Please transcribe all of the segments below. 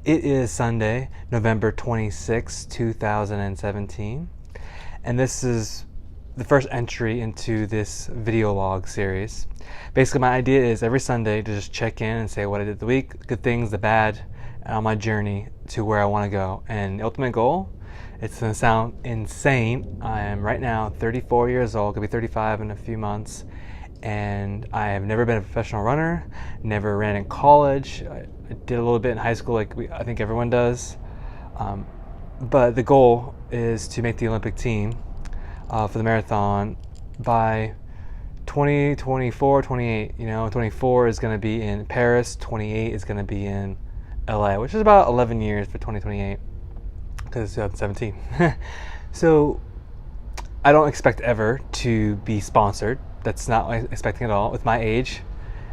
It is Sunday, November 26, 2017, and this is the first entry into this video log series. Basically, my idea is every Sunday to just check in and say what I did the week, good things, the bad, on my journey to where I want to go. And the ultimate goal, it's going to sound insane, I am right now 34 years old, could be 35 in a few months, and I have never been a professional runner, never ran in college. I did a little bit in high school, like I think everyone does. But the goal is to make the Olympic team for the marathon by 2024, 28. 24 is going to be in Paris, 28 is going to be in LA, which is about 11 years for 2028 because it's 2017. So I don't expect ever to be sponsored. That's not what I'm expecting at all. With my age,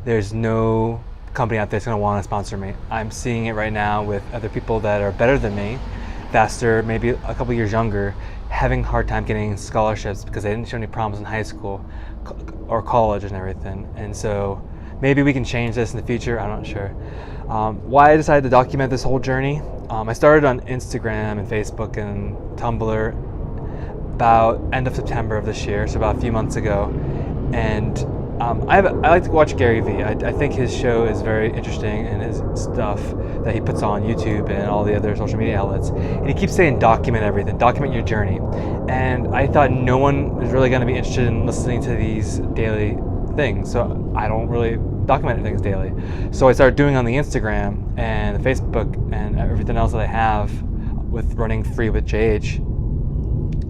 there's no company out there that's going to want to sponsor me. I'm seeing it right now with other people that are better than me, faster, maybe a couple years younger, having a hard time getting scholarships because they didn't show any problems in high school or college and everything. And so maybe we can change this in the future. I'm not sure. Why I decided to document this whole journey, I started on Instagram and Facebook and Tumblr about end of September of this year, so about a few months ago. And I like to watch Gary V. I think his show is very interesting, and his stuff that he puts on YouTube and all the other social media outlets. And he keeps saying document everything, document your journey. And I thought no one is really going to be interested in listening to these daily things, so I don't really document things daily. So I started doing on the Instagram and the Facebook and everything else that I have with RunningFreeWithJH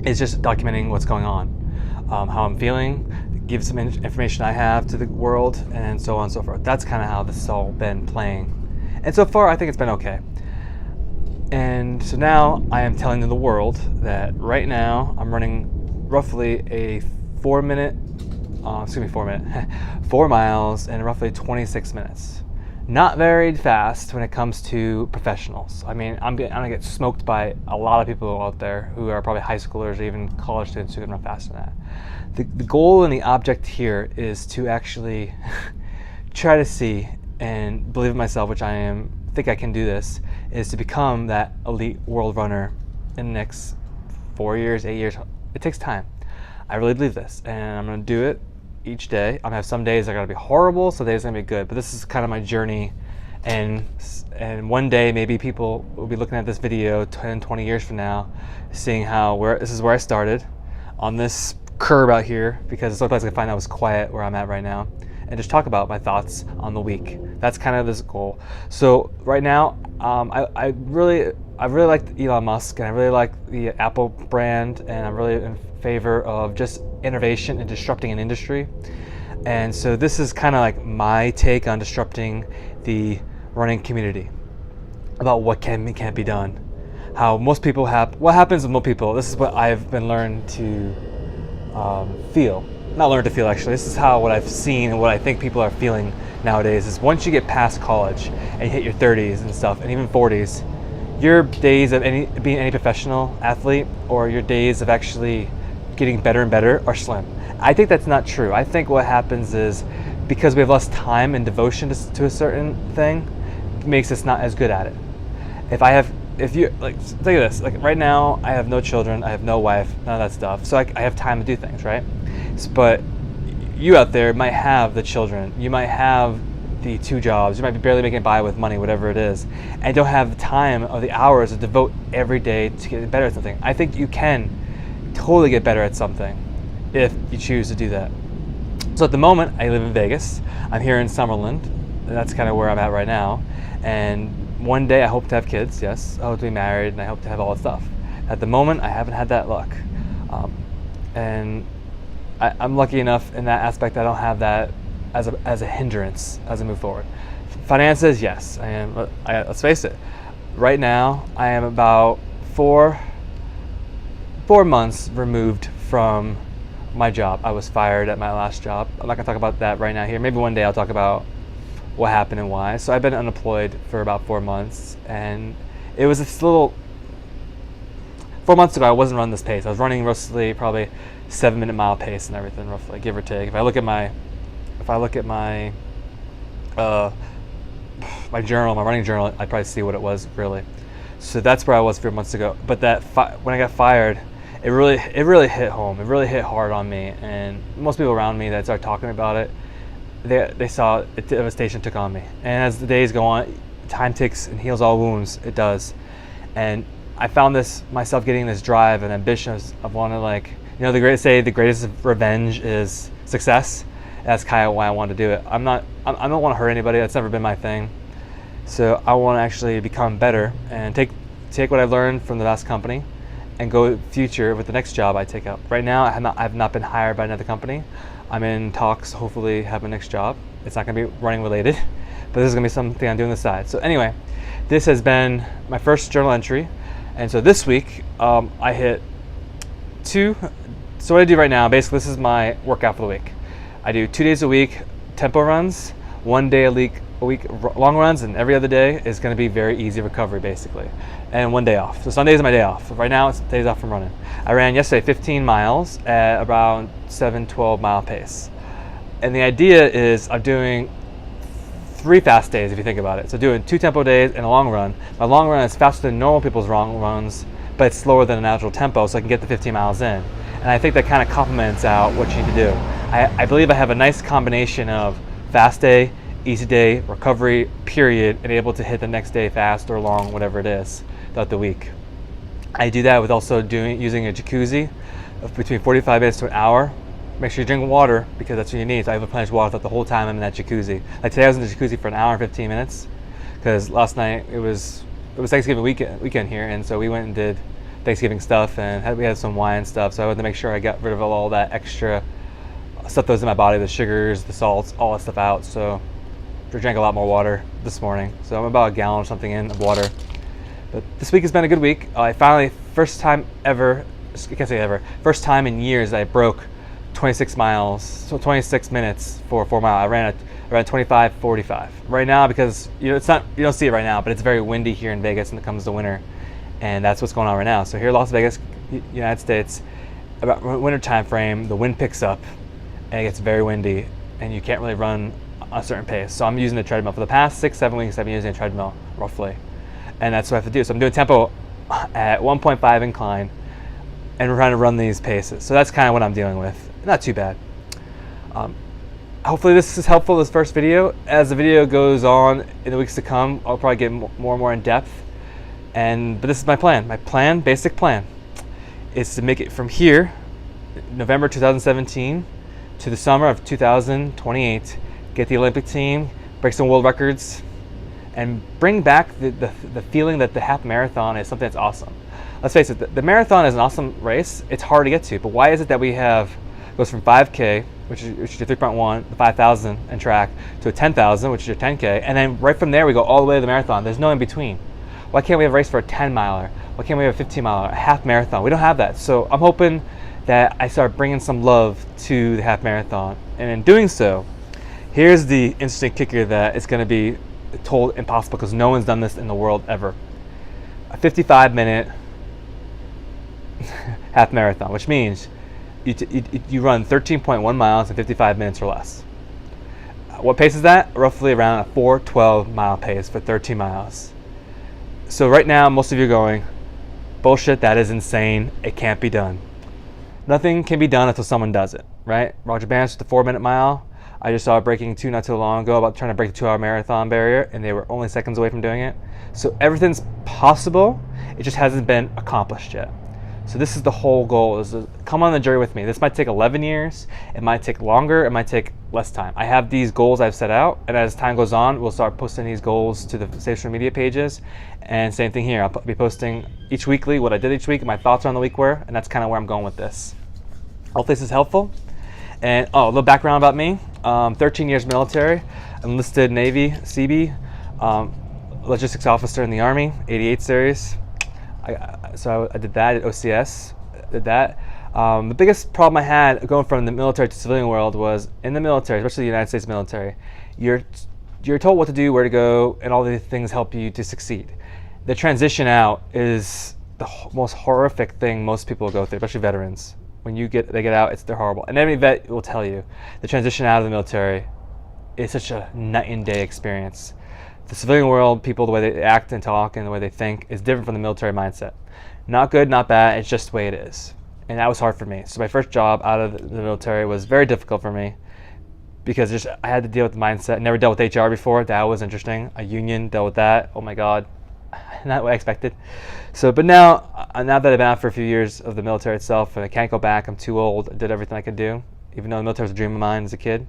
is just documenting what's going on, how I'm feeling, give some information I have to the world, and so on and so forth. That's kind of how this has all been playing. And so far, I think it's been okay. And so now I am telling the world that right now I'm running roughly a 4 miles in roughly 26 minutes. Not very fast when it comes to professionals. I mean, I'm gonna get smoked by a lot of people out there who are probably high schoolers or even college students who can run faster than that. The goal and the object here is to actually try to see and believe in myself, which think I can do this, is to become that elite world runner in the next 4 years, 8 years. It takes time. I really believe this, and I'm gonna do it each day. I'm gonna have some days that are gonna be horrible, some days are gonna be good, but this is kind of my journey. And one day maybe people will be looking at this video 10, 20 years from now, seeing this is where I started, on this curb out here, because it's the only place I can find that was quiet where I'm at right now, and just talk about my thoughts on the week. That's kind of this goal. So right now, I really like Elon Musk, and I really like the Apple brand, and I'm really in favor of just innovation and disrupting an industry. And so this is kind of like my take on disrupting the running community, about what can't be done. How most people what happens with most people, this is what I've been learned to feel. Not learned to feel, actually. This is what I've seen and what I think people are feeling nowadays is once you get past college and you hit your 30s and stuff, and even 40s, your days of being any professional athlete or your days of actually getting better and better are slim. I think that's not true. I think what happens is because we have less time and devotion to a certain thing, it makes us not as good at it. If you think of this, like right now I have no children, I have no wife, none of that stuff, so I have time to do things, right? But you out there might have the children, you might have the 2 jobs, you might be barely making by with money, whatever it is, and don't have the time or the hours to devote every day to get better at something. I think you can totally get better at something if you choose to do that. So at the moment, I live in Vegas. I'm here in Summerlin, and that's kind of where I'm at right now. And one day I hope to have kids, yes. I hope to be married, and I hope to have all that stuff. At the moment, I haven't had that luck. And I'm lucky enough in that aspect that I don't have that as a hindrance as I move forward. Finances, yes, I am. Let's face it. Right now, I am about 4 months removed from my job. I was fired at my last job. I'm not gonna talk about that right now here. Maybe one day I'll talk about what happened and why. So I've been unemployed for about 4 months, and it was this little 4 months ago. I wasn't running this pace. I was running roughly probably 7-minute mile pace and everything, roughly, give or take. If I look at my my journal, my running journal, I'd probably see what it was really. So that's where I was a few months ago. But when I got fired, it really hit home. It really hit hard on me, and most people around me that started talking about it, they saw the devastation took on me. And as the days go on, time ticks and heals all wounds. It does. And I found myself getting this drive and ambition of wanting to, like, you know, the greatest revenge is success. That's kind of why I wanted to do it. I don't want to hurt anybody. That's never been my thing. So I want to actually become better and take what I've learned from the last company and go future with the next job I take up. Right now, I have not been hired by another company. I'm in talks, hopefully have my next job. It's not going to be running related, but this is going to be something I'm doing on the side. So anyway, this has been my first journal entry. And so this week, I hit 2. So what I do right now, basically this is my workout for the week. I do 2 days a week tempo runs, 1 day a week long runs, and every other day is going to be very easy recovery basically, and 1 day off. So Sunday is my day off. Right now it's days off from running. I ran yesterday 15 miles at around 7-12 mile pace, and the idea is I'm doing 3 fast days if you think about it. So doing 2 tempo days and a long run. My long run is faster than normal people's long runs, but it's slower than a natural tempo, so I can get the 15 miles in. And I think that kind of complements out what you need to do. I believe I have a nice combination of fast day, easy day, recovery, period, and able to hit the next day fast or long, whatever it is, throughout the week. I do that with also using a jacuzzi of between 45 minutes to an hour. Make sure you drink water because that's what you need. So I have replenished water throughout the whole time I'm in that jacuzzi. Like today I was in the jacuzzi for an hour and 15 minutes because last night it was Thanksgiving weekend here, and so we went and did Thanksgiving stuff and we had some wine and stuff. So I wanted to make sure I got rid of all that extra stuff that was in my body, the sugars, the salts, all that stuff out. So I drank a lot more water this morning. So I'm about a gallon or something in of water. But this week has been a good week. I finally, first time in years I broke 26 miles, so 26 minutes for a 4 mile. I ran 25:45. Right now, because you don't see it right now, but it's very windy here in Vegas when it comes to winter, and that's what's going on right now. So here in Las Vegas, United States, about winter time frame, the wind picks up and it gets very windy, and you can't really run a certain pace. So I'm using the treadmill for the past 6-7 weeks. I've been using a treadmill roughly, and that's what I have to do. So I'm doing tempo at 1.5 incline, and we're trying to run these paces. So that's kind of what I'm dealing with. Not too bad. Hopefully this is helpful, this first video. As the video goes on in the weeks to come, I'll probably get more and more in depth. But this is my plan. My basic plan, is to make it from here, November 2017, to the summer of 2028, get the Olympic team, break some world records, and bring back the feeling that the half marathon is something that's awesome. Let's face it, the marathon is an awesome race. It's hard to get to, but why is it that we goes from 5K, which is your 3.1, the 5,000 and track, to a 10,000, which is your 10K, and then right from there we go all the way to the marathon. There's no in between. Why can't we have a race for a 10 miler? Why can't we have a 15 miler, a half marathon? We don't have that. So I'm hoping that I start bringing some love to the half marathon. And in doing so, here's the interesting kicker that it's going to be told impossible because no one's done this in the world ever. A 55-minute half marathon, which means you run 13.1 miles in 55 minutes or less. What pace is that? Roughly around a 4:12 mile pace for 13 miles. So right now, most of you are going, bullshit, that is insane. It can't be done. Nothing can be done until someone does it, right? Roger Bannister, the 4-minute mile. I just saw it breaking 2 not too long ago, about trying to break the 2-hour marathon barrier, and they were only seconds away from doing it. So everything's possible. It just hasn't been accomplished yet. So this is the whole goal, is to come on the journey with me. This might take 11 years, it might take longer, it might take less time. I have these goals I've set out, and as time goes on, we'll start posting these goals to the social media pages. And same thing here, I'll be posting each weekly what I did each week, my thoughts on the week were, and that's kind of where I'm going with this. Hopefully this is helpful. And a little background about me, 13 years military, enlisted Navy, Seabee, logistics officer in the Army, 88 series. So I did that at OCS, did that. The biggest problem I had going from the military to civilian world was in the military, especially the United States military, you're told what to do, where to go, and all these things help you to succeed. The transition out is the most horrific thing most people go through, especially veterans. When they get out, they're horrible. And every vet will tell you the transition out of the military is such a night and day experience. The civilian world, people, the way they act and talk and the way they think is different from the military mindset. Not good, not bad, it's just the way it is. And that was hard for me. So my first job out of the military was very difficult for me because I had to deal with the mindset. Never dealt with HR before. That was interesting. A union, dealt with that. Oh my God, not what I expected. So, but now that I've been out for a few years of the military itself, and I can't go back, I'm too old, I did everything I could do, even though the military was a dream of mine as a kid.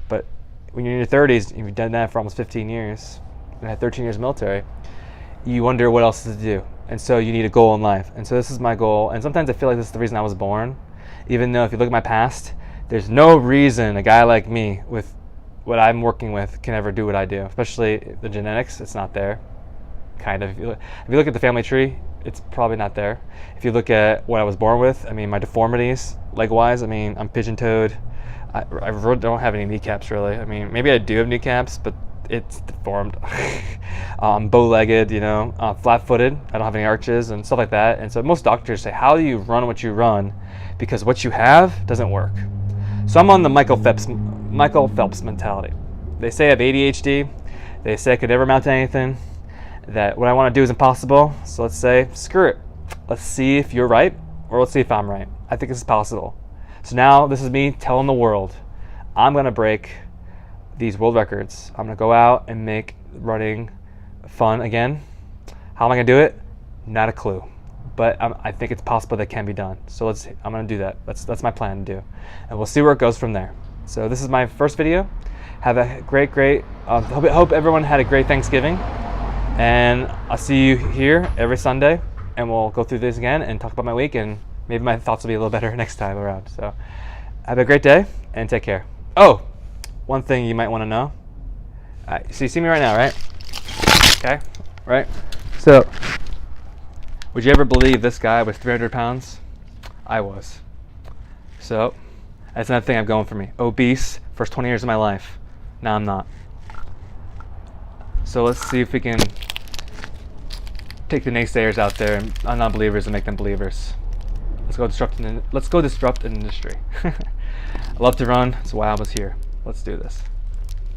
But when you're in your 30s, you've done that for almost 15 years, and I had 13 years military, you wonder what else to do. And so you need a goal in life. And so this is my goal. And sometimes I feel like this is the reason I was born, even though if you look at my past, there's no reason a guy like me with what I'm working with can ever do what I do, especially the genetics. It's not there, kind of. If you look at the family tree, it's probably not there. If you look at what I was born with, I mean, my deformities, leg-wise, I mean, I'm pigeon-toed. I don't have any kneecaps, really. I mean, maybe I do have kneecaps, but it's deformed. Bow-legged, flat-footed. I don't have any arches and stuff like that. And so most doctors say, how do you run what you run? Because what you have doesn't work. So I'm on the Michael Phelps mentality. They say I have ADHD. They say I could never amount to anything. That what I want to do is impossible. So let's say, screw it. Let's see if you're right, or let's see if I'm right. I think this is possible. So now this is me telling the world, I'm going to break these world records. I'm going to go out and make running fun again. How am I going to do it? Not a clue. But I think it's possible that can be done. So I'm going to do that. That's my plan to do. And we'll see where it goes from there. So this is my first video. Have a great, hope everyone had a great Thanksgiving. And I'll see you here every Sunday. And we'll go through this again and talk about my week. And maybe my thoughts will be a little better next time around. So have a great day and take care. Oh, one thing you might want to know. So you see me right now, right? Okay, right? So, would you ever believe this guy was 300 pounds? I was. So, that's another thing I'm going for me. Obese, first 20 years of my life. Now I'm not. So let's see if we can take the naysayers out there and non-believers and make them believers. Let's go disrupt an industry. I love to run, that's why I was here. Let's do this.